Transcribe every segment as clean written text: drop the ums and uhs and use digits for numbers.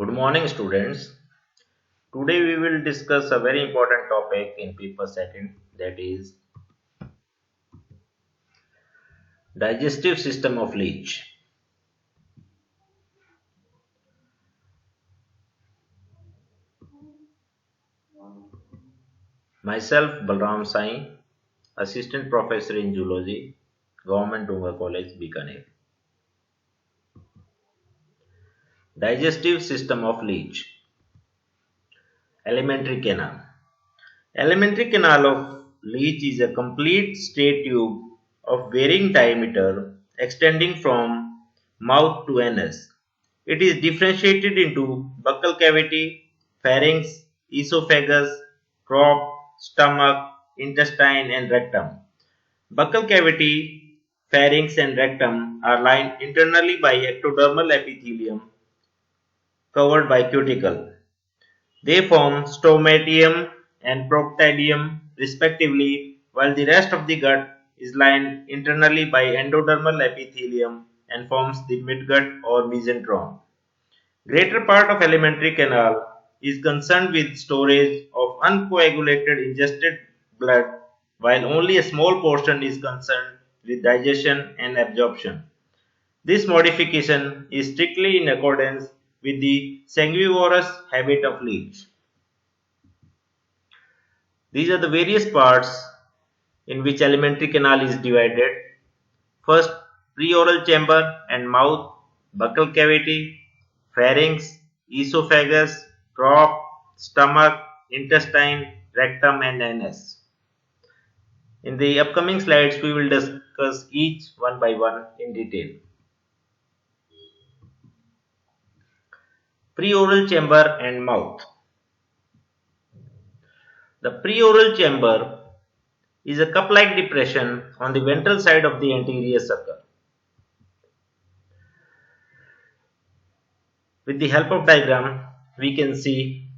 Good morning, students. Today we will discuss a very important topic in paper second, that is digestive system of leech. Myself, Balram Sai, Assistant Professor in Zoology, Government Dunga College, Bikaner. Digestive system of leech. Alimentary canal. Alimentary canal of leech is a complete straight tube of varying diameter extending from mouth to anus. It is differentiated into buccal cavity, pharynx, esophagus, crop, stomach, intestine, and rectum. Buccal cavity, pharynx, and rectum are lined internally by ectodermal epithelium covered by cuticle. They form stomatium and proctidium respectively, while the rest of the gut is lined internally by endodermal epithelium and forms the midgut or mesentery. Greater part of alimentary canal is concerned with storage of uncoagulated ingested blood, while only a small portion is concerned with digestion and absorption. This modification is strictly in accordance with the sanguivorous habit of leech. These are the various parts in which alimentary canal is divided. First, preoral chamber and mouth, buccal cavity, pharynx, esophagus, crop, stomach, intestine, rectum and anus. In the upcoming slides, we will discuss each one by one in detail. Preoral chamber and mouth. The preoral chamber is a cup-like depression on the ventral side of the anterior sucker. With the help of diagram, we can see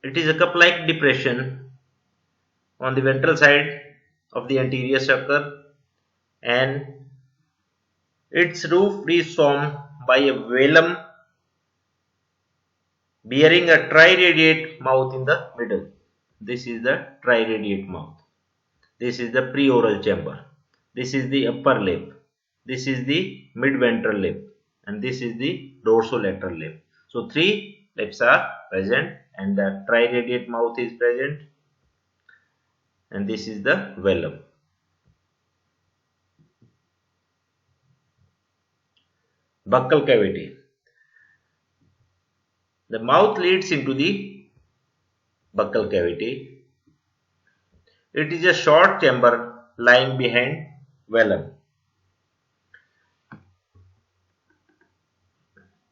it is a cup-like depression on the ventral side of the anterior sucker, and its roof is formed by a velum bearing a triradiate mouth in the middle. This is the triradiate mouth. This is the preoral chamber. This is the upper lip. This is the mid-ventral lip. And this is the dorsolateral lip. So, three lips are present and the triradiate mouth is present. And this is the velum. Buccal cavity. The mouth leads into the buccal cavity. It is a short chamber lying behind velum.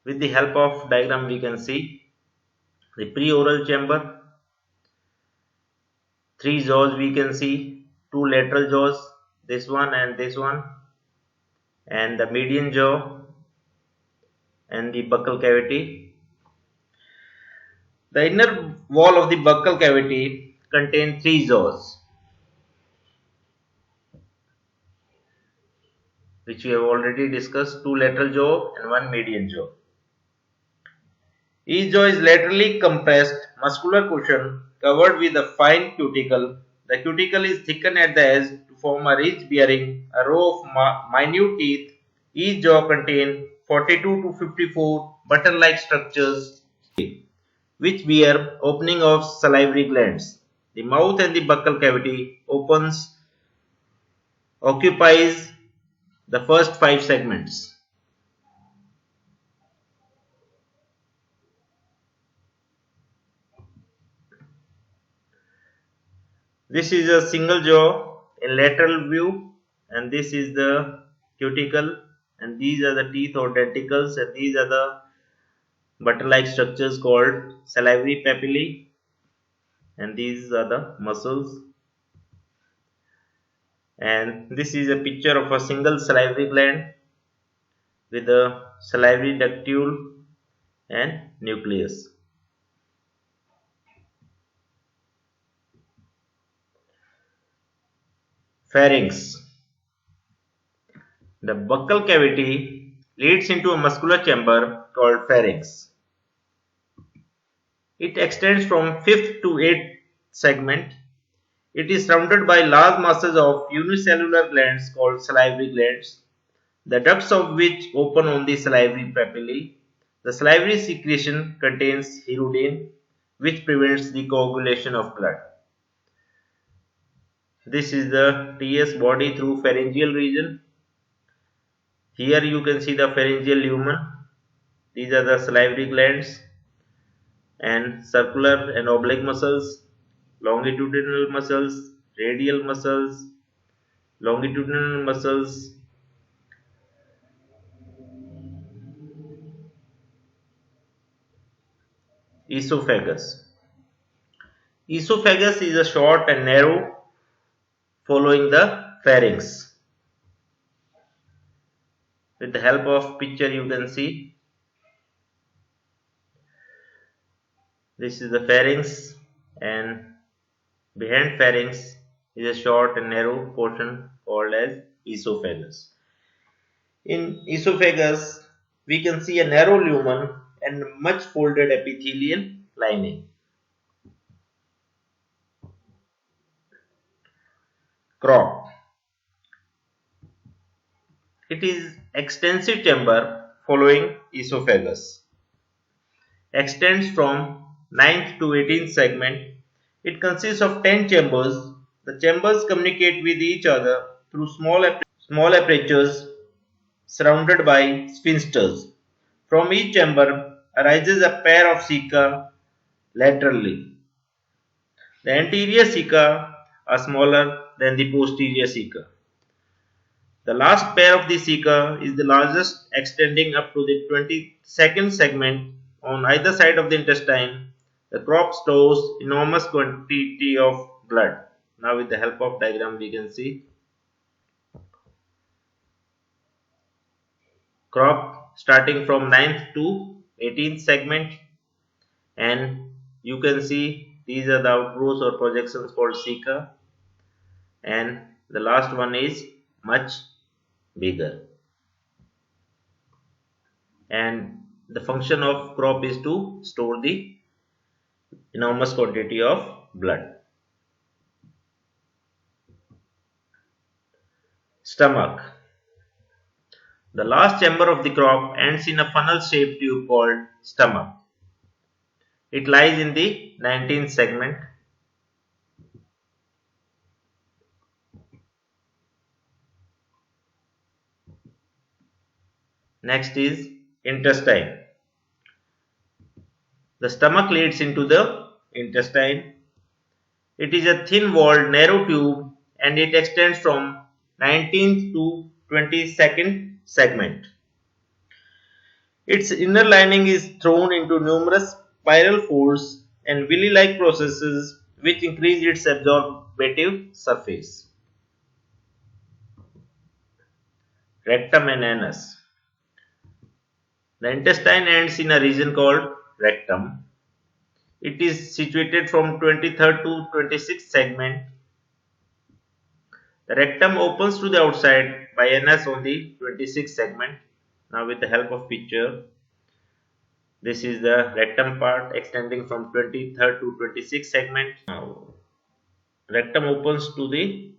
With the help of diagram, we can see the preoral chamber. Three jaws we can see, two lateral jaws, this one, and the median jaw and the buccal cavity. The inner wall of the buccal cavity contains three jaws, which we have already discussed, two lateral jaw and one median jaw. Each jaw is laterally compressed muscular cushion covered with a fine cuticle. The cuticle is thickened at the edge to form a ridge bearing a row of minute teeth. Each jaw contains 42 to 54 button-like structures which bear opening of salivary glands. The mouth and the buccal cavity occupies the first five segments. This is a single jaw in lateral view, and this is the cuticle, and these are the teeth or denticles, and these are the button-like structures called salivary papillae, and these are the muscles. And this is a picture of a single salivary gland with a salivary ductule and nucleus. Pharynx. The buccal cavity leads into a muscular chamber called pharynx. It extends from fifth to eighth segment. It is surrounded by large masses of unicellular glands called salivary glands, the ducts of which open on the salivary papillae. The salivary secretion contains hirudin, which prevents the coagulation of blood. This is the TS body through pharyngeal region. Here you can see the pharyngeal lumen. These are the salivary glands and circular and oblique muscles, longitudinal muscles, radial muscles, longitudinal muscles. Esophagus. Esophagus is a short and narrow following the pharynx. With the help of picture you can see. This is the pharynx, and behind pharynx is a short and narrow portion called as esophagus. In esophagus we can see a narrow lumen and much folded epithelial lining. Crop. It is extensive chamber following esophagus. Extends from 9th to 18th segment. It consists of 10 chambers. The chambers communicate with each other through small apertures surrounded by sphincters. From each chamber arises a pair of ceca laterally. The anterior ceca are smaller than the posterior ceca. The last pair of the ceca is the largest, extending up to the 22nd segment on either side of the intestine. The crop stores enormous quantity of blood. Now with the help of diagram we can see. Crop starting from 9th to 18th segment, and you can see these are the outgrowths or projections called ceca, and the last one is much bigger. And the function of crop is to store the enormous quantity of blood. Stomach. The last chamber of the crop ends in a funnel-shaped tube called stomach. It lies in the 19th segment. Next is intestine. The stomach leads into the intestine. It is a thin-walled narrow tube and it extends from 19th to 22nd segment. Its inner lining is thrown into numerous spiral folds and villi-like processes which increase its absorptive surface. Rectum and anus. The intestine ends in a region called rectum. It is situated from 23rd to 26th segment. The rectum opens to the outside by anus on the 26th segment. Now with the help of picture, this is the rectum part extending from 23rd to 26th segment. Now rectum opens to the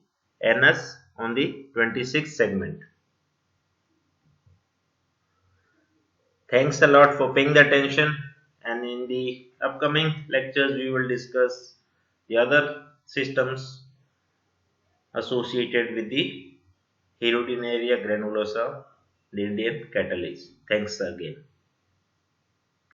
anus on the 26th segment. Thanks a lot for paying the attention, and in the upcoming lectures we will discuss the other systems associated with the Hirudinaria granulosa, the Indian catalase. Thanks again.